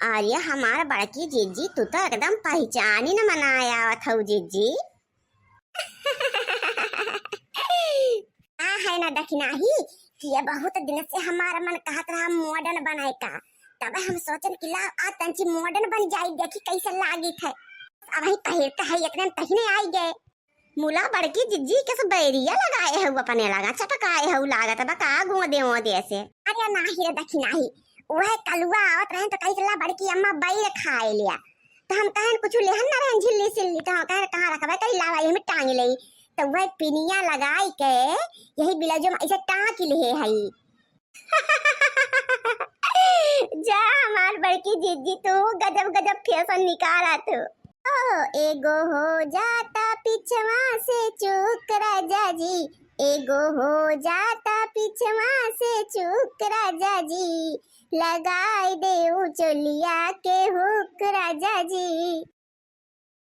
अरे हमारा बड़की जीजी तू तो एकदम पहचान ही न मनाया था जीजी। है ना दखना ही कि ये बहुत दिन से हमारा मन कहत रहा मॉडर्न बनाए का। तब हम सोचन कि ला आ तंची मॉडर्न बन जाई देखी कैसे लागी थे। अब ही पहिरता है इतने तहने आई गए। मुला बड़की जिज्जी के सब बैरिया लगाए है अपने लगा चटकाए है लागत बका गो दे ऐसे। अरे नाही रे दखी नाही वह कलुआ आवत रहे तो कहीं ला बड़की अम्मा बैर खाए लिया तो हम कहन कुछ लेहन ना रहन झिल्ली सिल्ली तो हम कहन कहां रखबे कई लावा यही में टांग लई तो वह पिनिया लगाई के यही बिलाजो ऐसे टांग ले हई। जा हमार बड़की जिज्जी तो गजब गजब फैशन निकाला तू। ओ एगो हो जाता पिछवा से चूक राजा जी एगो हो जाता पिछवा से चूक राजा जी लगाई दे चोलिया के हुक राजा जी।